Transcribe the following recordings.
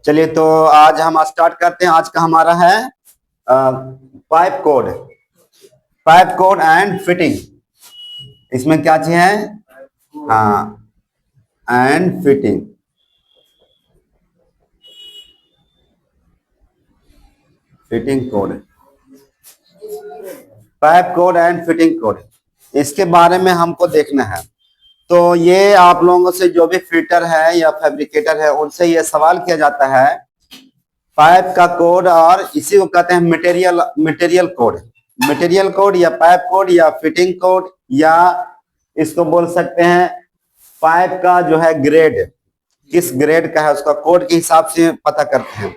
चलिए तो आज हम स्टार्ट करते हैं। आज का हमारा है pipe code. Pipe code and fitting. इसमें क्या चीज है? हाँ, and fitting. Fitting code, pipe code and fitting code, इसके बारे में हमको देखना है। तो ये आप लोगों से जो भी फिटर है या फैब्रिकेटर है उनसे ये सवाल किया जाता है पाइप का कोड, और इसी को कहते हैं मटेरियल कोड। मटेरियल कोड या पाइप कोड या फिटिंग कोड, या इसको बोल सकते हैं पाइप का जो है ग्रेड, किस ग्रेड का है उसका कोड के हिसाब से पता करते हैं।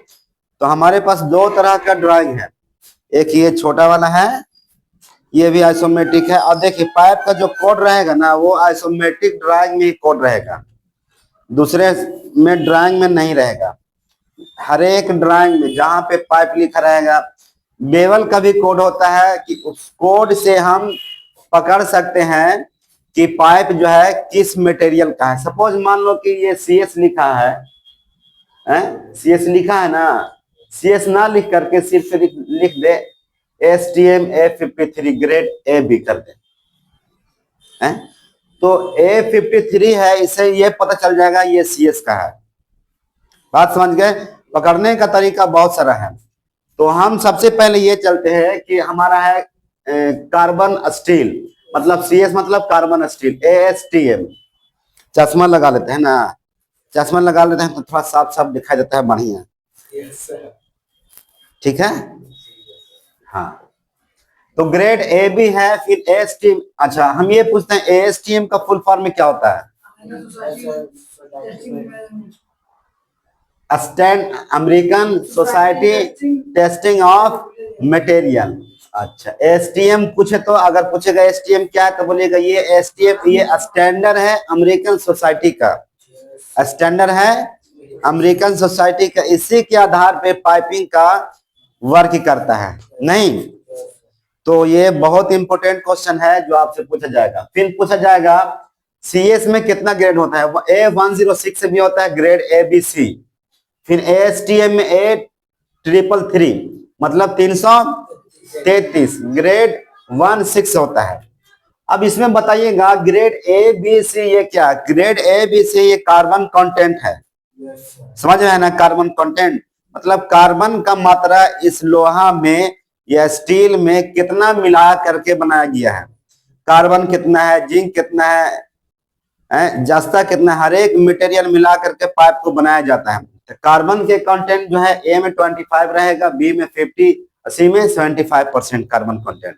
तो हमारे पास दो तरह का ड्राइंग है, एक ये छोटा वाला है, ये भी आइसोमेट्रिक है। और देखिए पाइप का जो कोड रहेगा ना वो आइसोमेट्रिक ड्राइंग में ही कोड रहेगा, दूसरे में ड्राइंग में नहीं रहेगा। हर एक ड्राइंग में जहां पे पाइप लिखा रहेगा, बेवल का भी कोड होता है कि उस कोड से हम पकड़ सकते हैं कि पाइप जो है किस मटेरियल का है। सपोज मान लो कि ये CS लिखा है, CS लिखा है ना, CS ना लिख करके सिर्फ लिख दे STM A53 ग्रेड AB कर दे, तो A53 है, इससे ये पता चल जाएगा ये CS का है। बात समझ गए? पकड़ने का तरीका बहुत सारा है। तो हम सबसे पहले ये चलते हैं कि हमारा है कार्बन स्टील, मतलब CS मतलब कार्बन स्टील, ASTM। चश्मा लगा लेते हैं ना, चश्मा लगा लेते हैं तो थोड़ा साफ साफ दिखाई देता है, बढ़िया। ठीक है, हाँ। तो ग्रेड AB है, फिर ASTM। अच्छा, हम ये पूछते हैं ASTM का फुल फॉर्म में क्या होता है? Stand American society testing of material. अच्छा, STM पूछे तो अगर पूछेगा STM क्या है तो बोलिएगा ये STM ये स्टैंडर्ड है अमेरिकन सोसाइटी का, स्टैंडर्ड है अमेरिकन सोसाइटी का, इसी के आधार पे पाइपिंग का वर्क करता है। नहीं तो ये बहुत इंपॉर्टेंट क्वेश्चन है जो आपसे पूछा जाएगा। फिर पूछा जाएगा CS में कितना ग्रेड होता है? A106 भी होता है ग्रेड ABC। फिर ASTM में A333 मतलब 333 ग्रेड 16 होता है। अब इसमें बताइएगा ग्रेड ABC ये क्या? ग्रेड ABC ये कार्बन कंटेंट है, समझ में है ना? कार्बन कंटेंट मतलब कार्बन का मात्रा इस लोहा में या स्टील में कितना मिला करके बनाया गया है। कार्बन कितना है, जिंक कितना है, जस्ता कितना, हर एक मटेरियल मिला करके पाइप को बनाया जाता है। तो कार्बन के कंटेंट जो है A में 25 रहेगा, B में 50, C में 75% कार्बन कंटेंट।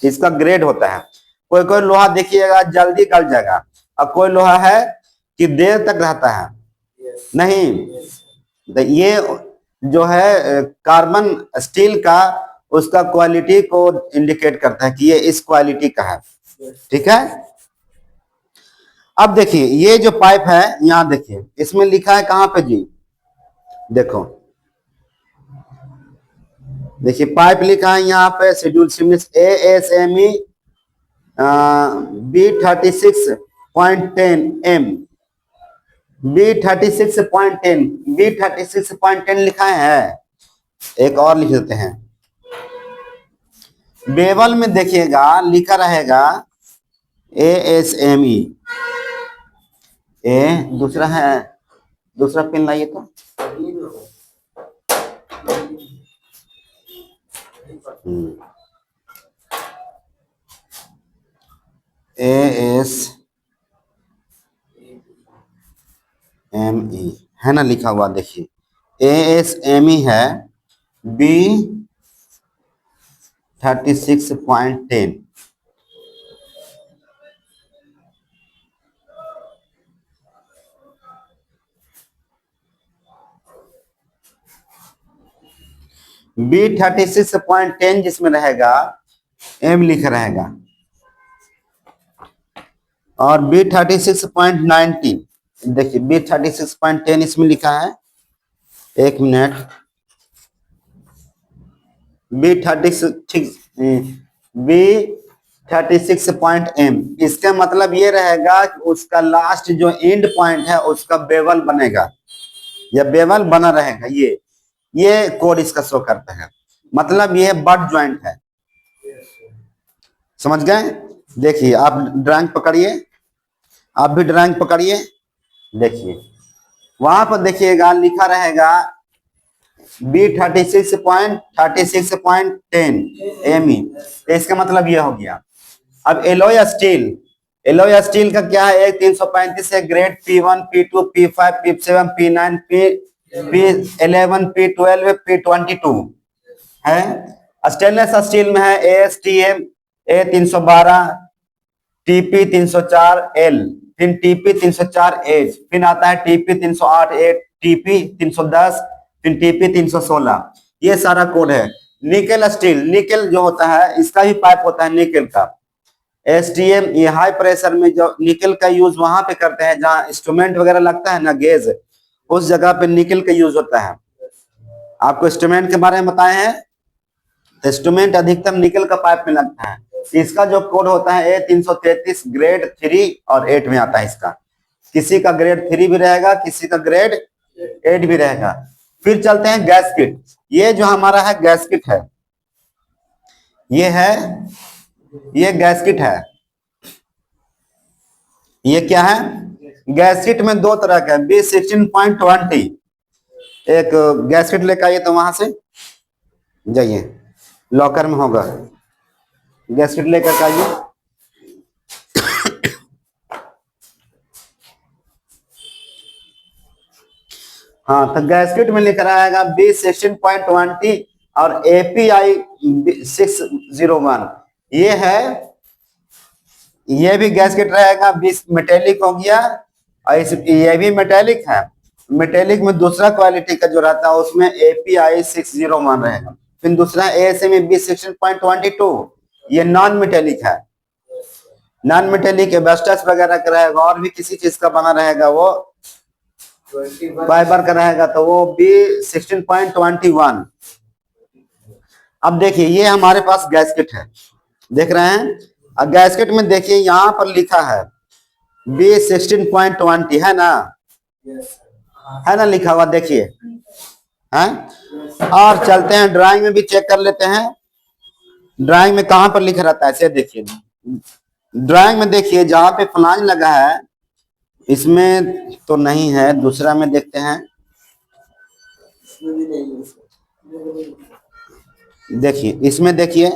इसका ग्रेड होता है। कोई कोई लोहा देखिएगा जल्दी गल जाएगा, और कोई लोहा है कि देर तक रहता है। नहीं, तो ये जो है कार्बन स्टील का, उसका क्वालिटी को इंडिकेट करता है कि ये इस क्वालिटी का है। ठीक है, अब देखिए ये जो पाइप है यहां देखिए इसमें लिखा है कहां पे जी? देखो, देखिए पाइप लिखा है यहाँ पे शेड्यूल सिमनिस ASME B36.10M, B36.10 लिखा है। एक और लिख देते हैं, बेवल में देखिएगा लिखा रहेगा ASME। दूसरा है, दूसरा पेन लाइए तो। ASME है ना लिखा हुआ, देखिए ASME है B36.10। B36.10 जिसमें रहेगा M लिखा रहेगा, और B36.90 देखिए B36.10 इसमें लिखा है। एक मिनट, B36.M, इसका मतलब ये रहेगा कि उसका लास्ट जो एंड पॉइंट है उसका बेवल बनेगा। या बेवल बना रहेगा, ये कोड इसका शो करता है। मतलब ये बट ज्वाइंट है, समझ गए। देखिए आप ड्राइंग पकड़िए, आप भी ड्राइंग पकड़िए, देखिए वहां पर देखिएगा लिखा रहेगा B36.10 ME, इसका मतलब ये हो गया। अब एलोय स्टील, एलोय स्टील का क्या है, एक 335 है, grade P1 P2 P5 P7 P9 P11 P12 P22 है। स्टेनलेस स्टील में है ASTM A312 TP 304L, फिर TP 304H, फिर आता है TP 308 TP 310, फिर TP 316। ये सारा कोड है। निकेल स्टील, निकेल जो होता है इसका भी पाइप होता है निकेल का। STM, ये हाई प्रेशर में जो निकेल का यूज वहां पे करते हैं जहां इंस्ट्रूमेंट वगैरह लगता है ना, गेज, उस जगह पे निकेल का यूज होता है। आपको इंस्ट्रूमेंट के बारे में बताए हैं, इंस्ट्रूमेंट अधिकतम निकेल का पाइप में लगता है। इसका जो कोड होता है A333, ग्रेड 3 और 8 में आता है इसका। किसी का ग्रेड 3 भी रहेगा, किसी का ग्रेड 8 भी रहेगा। फिर चलते हैं गैस्केट। ये जो हमारा है गैस्केट है, ये है, ये गैस्केट है। ये क्या है, गैस्केट में दो तरह का है, B16.20। एक गैस्केट लेकर आइए, तो वहां से जाइए, लॉकर में होगा, गैस्केट लेकर आइए। हाँ, तो गैस्केट में लेकर आएगा B16.20 और API 601। ये है, ये भी गैस्केट रहेगा, 20 मेटेलिक हो गया, और ये भी मेटेलिक है। मेटेलिक में दूसरा क्वालिटी का जो रहता है उसमें API 601 रहेगा। फिर दूसरा ASME B16.22, ये नॉन मेटेलिक है। नॉन मेटेलिक एस्बेस्टस वगैरह का रहेगा, और भी किसी चीज का बना रहेगा, वो फाइबर का रहेगा, तो वो B16.21। अब देखिए ये हमारे पास गैस्केट है, देख रहे हैं। अब गैस्केट में देखिए यहाँ पर लिखा है B16.20, है ना, है ना लिखा हुआ, देखिए है। और चलते हैं ड्राइंग में भी चेक कर लेते हैं, ड्राइंग में कहां पर लिखा रहता है, देखिए ड्राइंग में देखिए जहां पे फ्लांज लगा है, इसमें तो नहीं है, दूसरा में देखते हैं। देखिए इसमें देखिए,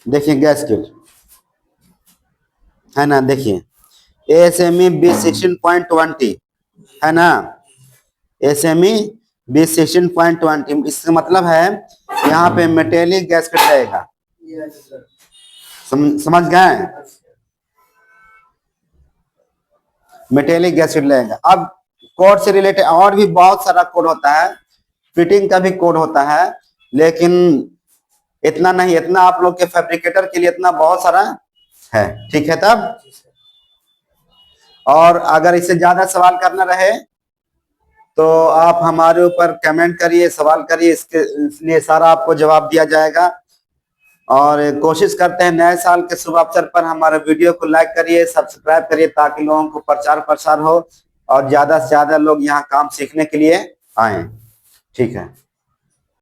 देखिए गैस्केट है ना, देखिए ASME B16.20 है ना, ASME B16.20। इसका मतलब है यहाँ पे मेटेलिक गैस्केट रहेगा, समझ गए, मेटेलिक गैस्केट रहेगा। अब कोड से रिलेटेड और भी बहुत सारा कोड होता है, फिटिंग का भी कोड होता है, लेकिन इतना नहीं, इतना आप लोग के फैब्रिकेटर के लिए इतना बहुत सारा है, ठीक है। तब और अगर इससे ज्यादा सवाल करना रहे तो आप हमारे ऊपर कमेंट करिए, सवाल करिए, इसके लिए सारा आपको जवाब दिया जाएगा। और कोशिश करते हैं नए साल के शुभ अवसर पर हमारे वीडियो को लाइक करिए, सब्सक्राइब करिए, ताकि लोगों को प्रचार प्रसार हो और ज्यादा से ज्यादा लोग यहाँ काम सीखने के लिए आए, ठीक है।